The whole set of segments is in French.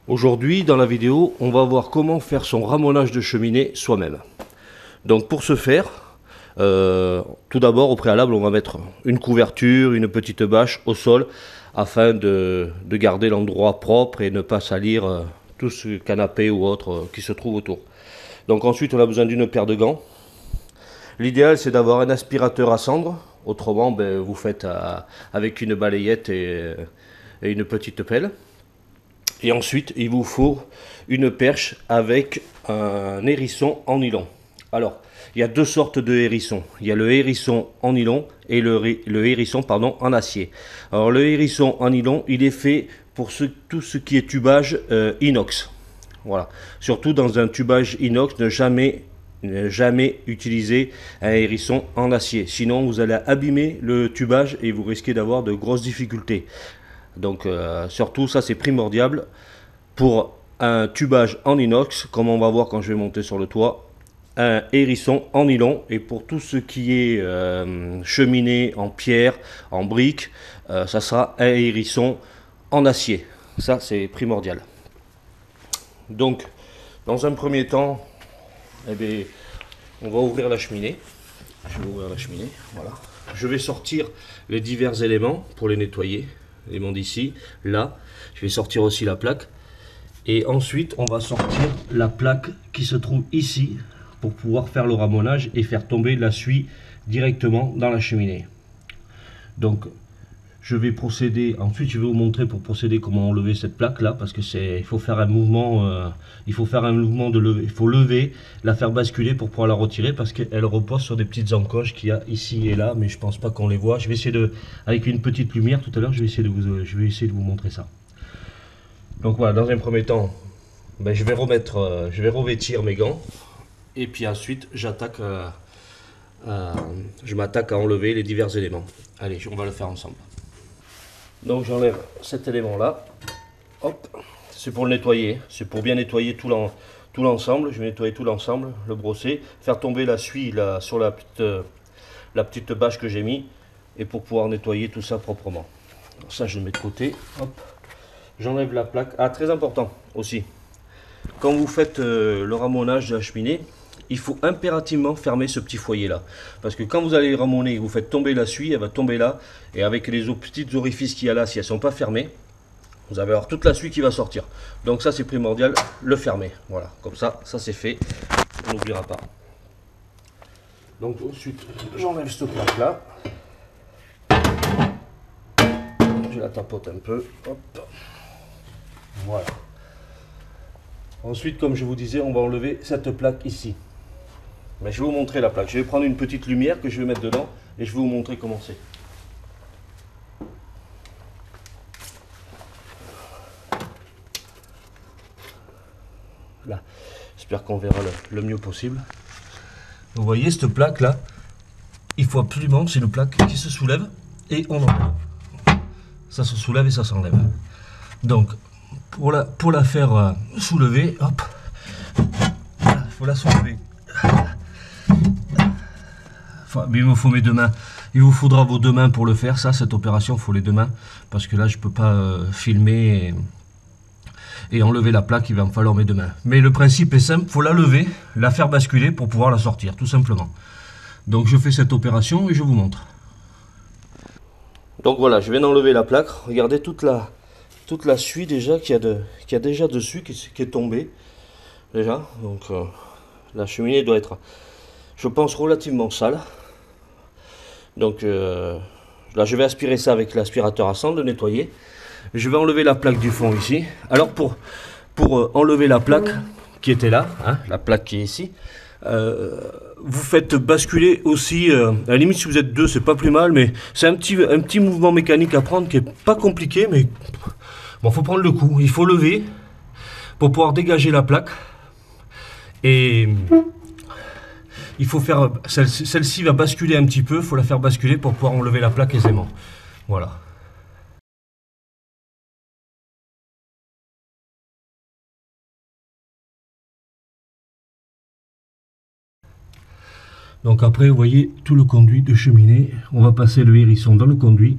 Aujourd'hui, dans la vidéo, on va voir comment faire son ramonage de cheminée soi-même. Donc pour ce faire, tout d'abord au préalable, on va mettre une couverture, une petite bâche au sol afin de garder l'endroit propre et ne pas salir tout ce canapé ou autre qui se trouve autour. Donc ensuite, on a besoin d'une paire de gants. L'idéal, c'est d'avoir un aspirateur à cendre. Autrement, vous faites avec une balayette et une petite pelle. Et ensuite, il vous faut une perche avec un hérisson en nylon. Alors, il y a deux sortes de hérissons. Il y a le hérisson en nylon et le hérisson en acier. Alors, le hérisson en nylon, il est fait pour tout ce qui est tubage inox. Voilà. Surtout dans un tubage inox, ne jamais utiliser un hérisson en acier. Sinon, vous allez abîmer le tubage et vous risquez d'avoir de grosses difficultés. Donc surtout ça c'est primordial pour un tubage en inox, comme on va voir quand je vais monter sur le toit, un hérisson en nylon, et pour tout ce qui est cheminée en pierre, en brique, ça sera un hérisson en acier. Ça c'est primordial. Donc dans un premier temps, on va ouvrir la cheminée. Je vais ouvrir la cheminée, voilà. Je vais sortir les divers éléments pour les nettoyer. Éléments d'ici, là, je vais sortir aussi la plaque et ensuite on va sortir la plaque qui se trouve ici pour pouvoir faire le ramonage et faire tomber la suie directement dans la cheminée. Donc je vais procéder, ensuite je vais vous montrer pour procéder comment enlever cette plaque là, parce que il faut faire un mouvement, de lever, il faut lever, la faire basculer pour pouvoir la retirer, parce qu'elle repose sur des petites encoches qu'il y a ici et là, mais je pense pas qu'on les voit. Je vais essayer avec une petite lumière tout à l'heure, je vais essayer de vous montrer ça. Donc voilà, dans un premier temps, je vais revêtir mes gants, et puis ensuite je m'attaque à enlever les divers éléments. Allez, on va le faire ensemble. Donc j'enlève cet élément là, hop, c'est pour le nettoyer, c'est pour bien nettoyer tout l'ensemble. Je vais nettoyer tout l'ensemble, le brosser, faire tomber la suie là, sur la petite bâche que j'ai mis, et pour pouvoir nettoyer tout ça proprement. Alors ça je le mets de côté, hop, j'enlève la plaque. Ah, très important aussi, quand vous faites le ramonage de la cheminée, il faut impérativement fermer ce petit foyer là, parce que quand vous allez ramoner, vous faites tomber la suie, elle va tomber là, et avec les petites orifices qu'il y a là, si elles ne sont pas fermées, vous allez avoir toute la suie qui va sortir. Donc ça c'est primordial, le fermer. Voilà, comme ça c'est fait, on n'oubliera pas. Donc ensuite j'enlève cette plaque là, je la tapote un peu, hop, voilà. Ensuite, comme je vous disais, on va enlever cette plaque ici. Mais je vais vous montrer la plaque. Je vais prendre une petite lumière que je vais mettre dedans et je vais vous montrer comment c'est. Là, j'espère qu'on verra le mieux possible. Vous voyez cette plaque là, il faut absolument, c'est une plaque qui se soulève et on enlève. Ça se soulève et ça s'enlève. Donc, pour la faire soulever, hop, il faut la soulever. Enfin, mais il me faut mes deux mains. Il vous faudra vos deux mains pour le faire. Ça, cette opération, il faut les deux mains, parce que là, je peux pas filmer et enlever la plaque. Il va me falloir mes deux mains. Mais le principe est simple. Il faut la lever, la faire basculer pour pouvoir la sortir, tout simplement. Donc, je fais cette opération et je vous montre. Donc voilà, je viens d'enlever la plaque. Regardez toute la suie déjà qu'il y a déjà dessus, qui est tombée déjà. Donc la cheminée doit être, je pense, relativement sale. Donc là je vais aspirer ça avec l'aspirateur à cendre, le nettoyer. Je vais enlever la plaque du fond ici. Alors pour enlever la plaque qui était là, hein, la plaque qui est ici, vous faites basculer aussi, à la limite si vous êtes deux c'est pas plus mal, mais c'est un petit mouvement mécanique à prendre qui est pas compliqué, mais bon, faut prendre le coup. Il faut lever pour pouvoir dégager la plaque, et il faut faire, celle-ci va basculer un petit peu, il faut la faire basculer pour pouvoir enlever la plaque aisément. Voilà. Donc après, vous voyez tout le conduit de cheminée. On va passer le hérisson dans le conduit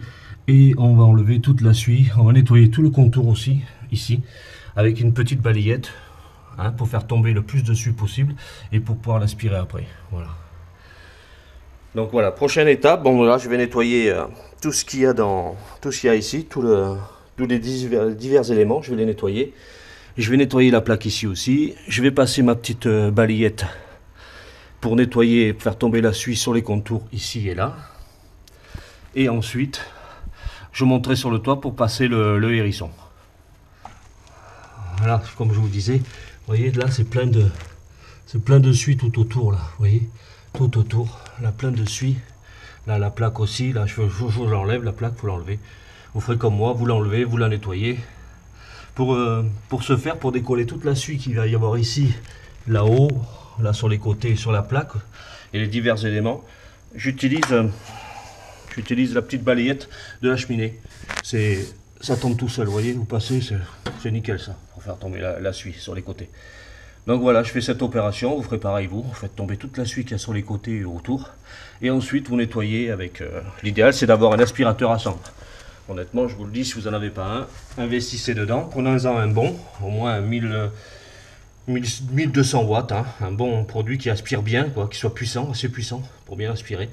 et on va enlever toute la suie. On va nettoyer tout le contour aussi. ici, avec une petite balayette, hein, pour faire tomber le plus de suie possible et pour pouvoir l'aspirer après. Voilà. Donc voilà, prochaine étape, bon là je vais nettoyer tout ce qu'il y a ici, tous les divers éléments, je vais les nettoyer. Je vais nettoyer la plaque ici aussi. Je vais passer ma petite balayette pour nettoyer et faire tomber la suie sur les contours ici et là. Et ensuite, je monterai sur le toit pour passer le hérisson. Voilà, comme je vous disais, vous voyez là c'est plein de suie tout autour là, vous voyez, tout autour, là plein de suie. Là la plaque aussi, là je l'enlève, la plaque, faut l'enlever. Vous ferez comme moi, vous l'enlevez, vous la nettoyez. Pour ce faire, pour décoller toute la suie qu'il va y avoir ici, là-haut, là sur les côtés, sur la plaque, et les divers éléments, j'utilise la petite balayette de la cheminée. Ça tombe tout seul, vous voyez, vous passez, c'est nickel ça, pour faire tomber la suie sur les côtés. Donc voilà, je fais cette opération, vous ferez pareil vous faites tomber toute la suie qu'il y a sur les côtés et autour, et ensuite vous nettoyez avec, l'idéal c'est d'avoir un aspirateur à cendre. Honnêtement, je vous le dis, si vous n'en avez pas un, investissez dedans, prenez-en un bon, au moins 1200 watts, hein, un bon produit qui aspire bien, quoi, qui soit puissant, assez puissant pour bien aspirer.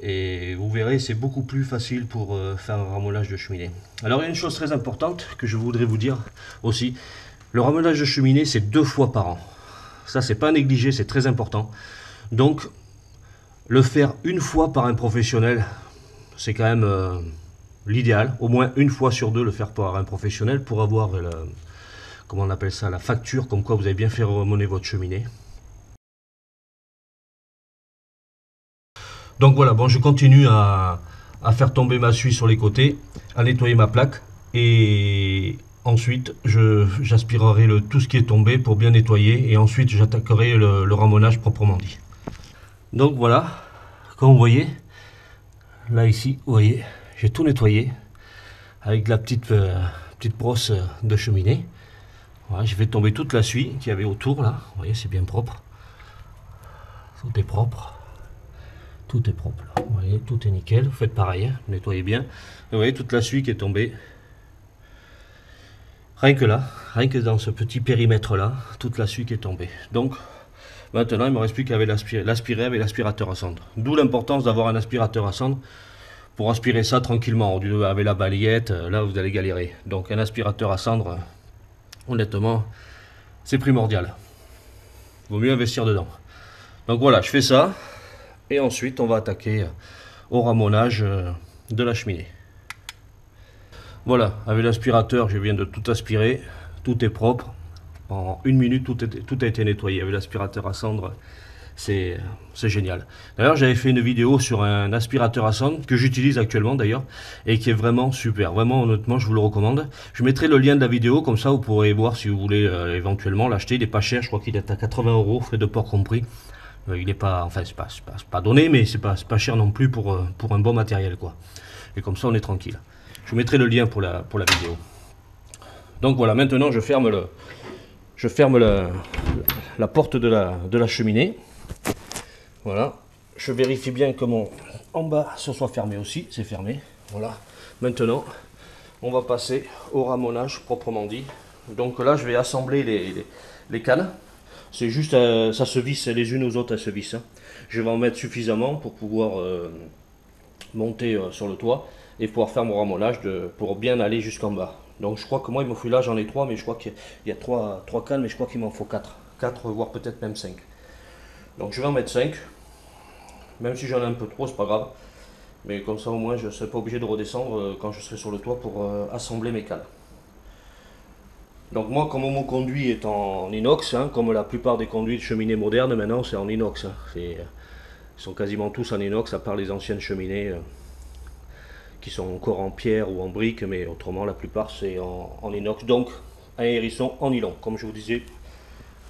Et vous verrez, c'est beaucoup plus facile pour faire un ramonage de cheminée. Alors il y a une chose très importante que je voudrais vous dire aussi, le ramonage de cheminée c'est 2 fois par an. Ça c'est pas à négliger, c'est très important. Donc le faire une fois par un professionnel, c'est quand même... l'idéal, au moins une fois sur 2 le faire par un professionnel pour avoir comment on appelle ça, la facture, comme quoi vous avez bien fait ramoner votre cheminée. Donc voilà, bon je continue à faire tomber ma suie sur les côtés, à nettoyer ma plaque et ensuite j'aspirerai tout ce qui est tombé pour bien nettoyer et ensuite j'attaquerai le ramonage proprement dit. Donc voilà, comme vous voyez, là ici, vous voyez, j'ai tout nettoyé avec la petite brosse de cheminée. Voilà, j'ai fait tomber toute la suie qu'il y avait autour là. Vous voyez, c'est bien propre. Tout est propre. Tout est propre là. Vous voyez, tout est nickel. Vous faites pareil, hein, nettoyez bien. Et vous voyez toute la suie qui est tombée. Rien que là, rien que dans ce petit périmètre là, toute la suie qui est tombée. Donc maintenant, il ne me reste plus qu'à l'aspirer avec l'aspirateur à cendre. D'où l'importance d'avoir un aspirateur à cendre. Pour aspirer ça tranquillement, avec la balayette, là vous allez galérer. Donc un aspirateur à cendre, honnêtement, c'est primordial. Vaut mieux investir dedans. Donc voilà, je fais ça. Et ensuite, on va attaquer au ramonage de la cheminée. Voilà, avec l'aspirateur, je viens de tout aspirer. Tout est propre. En 1 minute, tout a été nettoyé. Avec l'aspirateur à cendre, c'est génial. D'ailleurs, j'avais fait une vidéo sur un aspirateur à cendre que j'utilise actuellement d'ailleurs et qui est vraiment super. Vraiment, honnêtement, je vous le recommande. Je mettrai le lien de la vidéo, comme ça vous pourrez voir si vous voulez éventuellement l'acheter. Il n'est pas cher, je crois qu'il est à 80 €, frais de port compris. Il n'est pas, enfin, c'est pas donné, mais c'est pas cher non plus pour un bon matériel, quoi. Et comme ça, on est tranquille. Je vous mettrai le lien pour la vidéo. Donc voilà, maintenant je ferme la porte de la cheminée. Voilà, je vérifie bien que en bas ce soit fermé aussi, c'est fermé. Voilà, maintenant on va passer au ramonage proprement dit. Donc là je vais assembler les cannes. C'est juste, ça se visse les unes aux autres, elles se vissent. Hein. Je vais en mettre suffisamment pour pouvoir monter sur le toit et pouvoir faire mon ramonage pour bien aller jusqu'en bas. Donc je crois que moi il me faut, là j'en ai 3, mais je crois qu'il y a 3 cannes, mais je crois qu'il m'en faut 4, voire peut-être même 5. Donc je vais en mettre 5, même si j'en ai un peu trop, c'est pas grave. Mais comme ça au moins je ne serai pas obligé de redescendre quand je serai sur le toit pour assembler mes cannes. Donc moi, comme mon conduit est en inox, hein, comme la plupart des conduits de cheminée modernes maintenant c'est en inox. Hein, ils sont quasiment tous en inox, à part les anciennes cheminées qui sont encore en pierre ou en brique, mais autrement la plupart c'est en inox. Donc un hérisson en nylon, comme je vous disais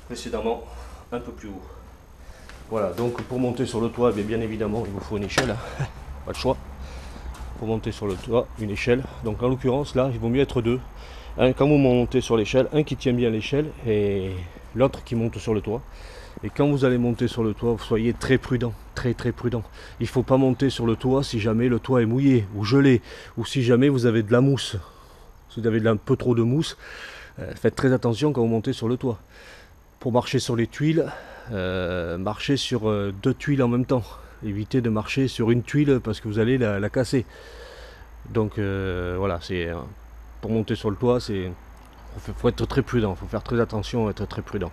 précédemment un peu plus haut. Voilà, donc pour monter sur le toit, bien évidemment il vous faut une échelle, hein. Pas le choix. Pour monter sur le toit, une échelle. Donc en l'occurrence là, il vaut mieux être 2. Quand vous montez sur l'échelle, un qui tient bien l'échelle et l'autre qui monte sur le toit. Et quand vous allez monter sur le toit, soyez très prudent, très prudent. Il ne faut pas monter sur le toit si jamais le toit est mouillé ou gelé, ou si jamais vous avez de la mousse. Si vous avez un peu trop de mousse, faites très attention quand vous montez sur le toit. Pour marcher sur les tuiles, marchez sur 2 tuiles en même temps. Évitez de marcher sur une tuile parce que vous allez la casser. Donc voilà, pour monter sur le toit, faut être très prudent, faut faire très attention, être très prudent.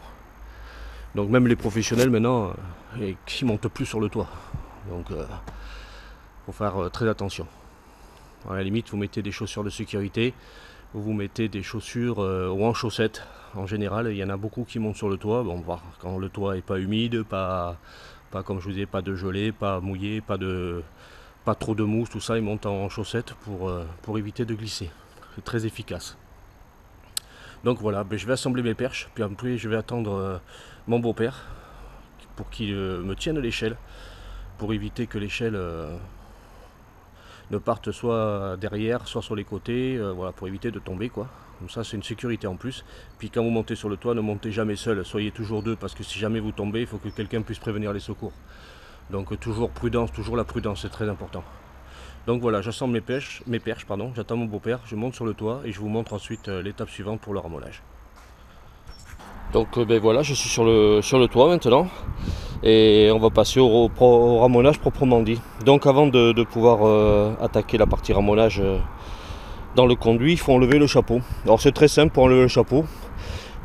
Donc même les professionnels maintenant, qui montent plus sur le toit. Donc faut faire très attention. À la limite, vous mettez des chaussures de sécurité, vous mettez des chaussures ou en chaussettes. En général, il y en a beaucoup qui montent sur le toit. Bon, voir quand le toit est pas humide, pas comme je vous disais, pas de gelée, pas mouillé, pas trop de mousse, tout ça, ils montent en chaussettes pour éviter de glisser. C'est très efficace. Donc voilà, je vais assembler mes perches, puis après je vais attendre mon beau-père pour qu'il me tienne l'échelle, pour éviter que l'échelle ne parte soit derrière, soit sur les côtés, voilà, pour éviter de tomber quoi. Comme ça c'est une sécurité en plus. Puis quand vous montez sur le toit, ne montez jamais seul, soyez toujours 2 parce que si jamais vous tombez, il faut que quelqu'un puisse prévenir les secours. Donc toujours prudence, toujours la prudence, c'est très important. Donc voilà, j'assemble mes perches, j'attends mon beau-père, je monte sur le toit et je vous montre ensuite l'étape suivante pour le ramonage. Donc voilà, je suis sur le toit maintenant et on va passer au ramonage proprement dit. Donc avant de pouvoir attaquer la partie ramonage dans le conduit, il faut enlever le chapeau. Alors c'est très simple pour enlever le chapeau.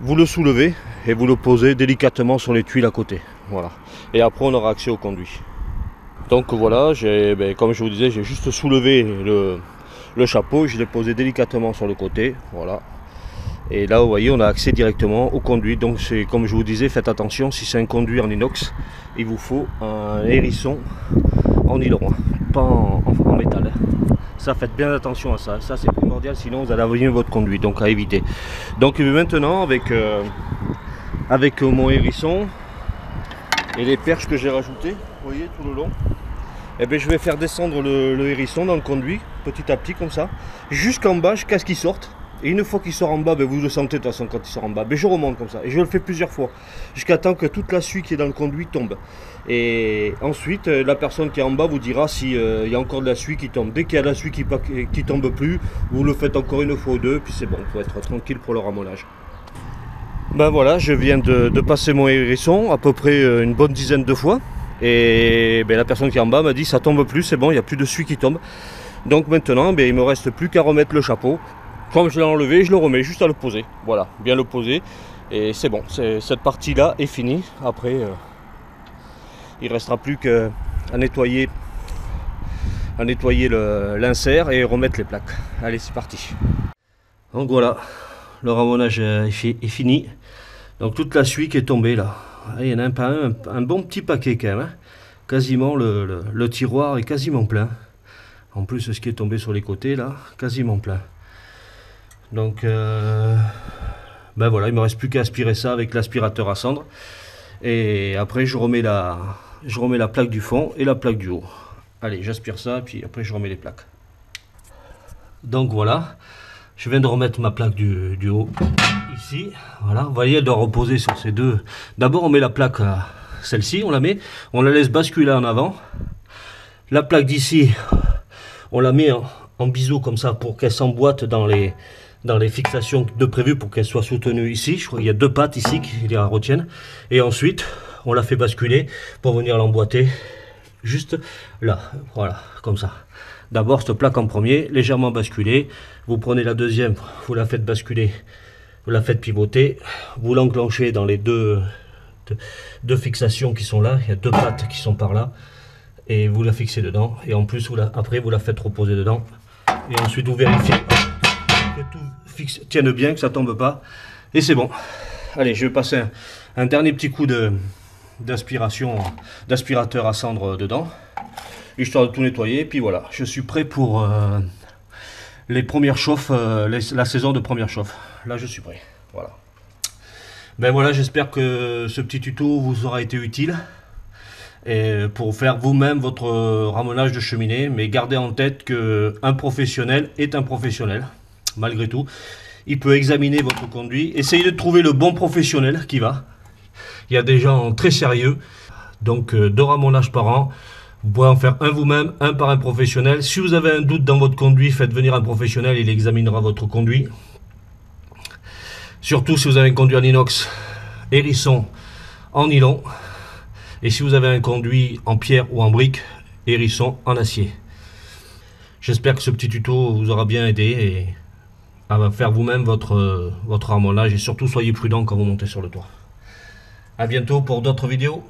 Vous le soulevez et vous le posez délicatement sur les tuiles à côté. Voilà. Et après on aura accès au conduit. Donc voilà, comme je vous disais, j'ai juste soulevé le chapeau, je l'ai posé délicatement sur le côté. Voilà. Et là vous voyez, on a accès directement au conduit. Donc c'est comme je vous disais, faites attention, si c'est un conduit en inox, il vous faut un hérisson en nylon, pas en métal. Ça, faites bien attention à ça, c'est primordial, sinon vous allez abîmer votre conduit, donc à éviter. Donc maintenant avec mon hérisson et les perches que j'ai rajoutées, vous voyez, tout le long, je vais faire descendre le hérisson dans le conduit, petit à petit comme ça, jusqu'en bas, jusqu'à ce qu'il sorte. Et une fois qu'il sort en bas, vous le sentez de toute façon quand il sort en bas, je remonte comme ça, et je le fais plusieurs fois, jusqu'à temps que toute la suie qui est dans le conduit tombe. Et ensuite, la personne qui est en bas vous dira s'il y a encore de la suie qui tombe. Dès qu'il y a de la suie qui tombe plus, vous le faites encore une fois ou deux, puis c'est bon, il faut être tranquille pour le ramonage. Ben voilà, je viens de passer mon hérisson à peu près une bonne dizaine de fois. Et la personne qui est en bas m'a dit ça tombe plus, c'est bon, il n'y a plus de suie qui tombe. Donc maintenant, il ne me reste plus qu'à remettre le chapeau. Comme je l'ai enlevé, je le remets juste à le poser. Voilà, bien le poser. Et c'est bon, cette partie-là est finie. Après, il ne restera plus qu'à nettoyer, l'insert et remettre les plaques. Allez, c'est parti. Donc voilà, le ramonage est fini. Donc toute la suie qui est tombée là. Il y en a un bon petit paquet quand même. Hein. Quasiment le tiroir est quasiment plein. En plus, ce qui est tombé sur les côtés là, quasiment plein. Donc voilà, il me reste plus qu'à aspirer ça avec l'aspirateur à cendre. Et après je remets la plaque du fond et la plaque du haut. Allez, j'aspire ça, puis après je remets les plaques. Donc voilà, je viens de remettre ma plaque du haut ici. Voilà, vous voyez, elle doit reposer sur ces deux. D'abord on met la plaque, celle-ci, on la laisse basculer en avant. La plaque d'ici, on la met en biseau comme ça pour qu'elle s'emboîte dans les fixations de prévues pour qu'elle soit soutenue ici. Je crois qu'il y a 2 pattes ici qui la retiennent. Et ensuite, on la fait basculer pour venir l'emboîter juste là. Voilà, comme ça. D'abord, cette plaque en premier, légèrement basculée. Vous prenez la deuxième, vous la faites basculer, vous la faites pivoter. Vous l'enclenchez dans les deux fixations qui sont là. Il y a 2 pattes qui sont par là. Et vous la fixez dedans. Et en plus, après, vous la faites reposer dedans. Et ensuite, vous vérifiez que tout tienne bien, que ça tombe pas, et c'est bon. Allez, je vais passer un dernier petit coup d'aspirateur à cendre dedans, histoire de tout nettoyer, puis voilà, je suis prêt pour les premières chauffes, la saison de première chauffe. Là je suis prêt, voilà. Voilà, j'espère que ce petit tuto vous aura été utile et pour faire vous-même votre ramonage de cheminée, mais gardez en tête qu'un professionnel est un professionnel. Malgré tout, il peut examiner votre conduit, essayez de trouver le bon professionnel qui va. Il y a des gens très sérieux, donc 2 ramonages par an, Vous pouvez en faire un vous-même, un par un professionnel. Si vous avez un doute dans votre conduit, faites venir un professionnel, il examinera votre conduit. Surtout si vous avez un conduit en inox, hérisson en nylon. Et si vous avez un conduit en pierre ou en brique, hérisson en acier. J'espère que ce petit tuto vous aura bien aidé à faire vous-même votre harmonnage et surtout soyez prudent quand vous montez sur le toit. A bientôt pour d'autres vidéos.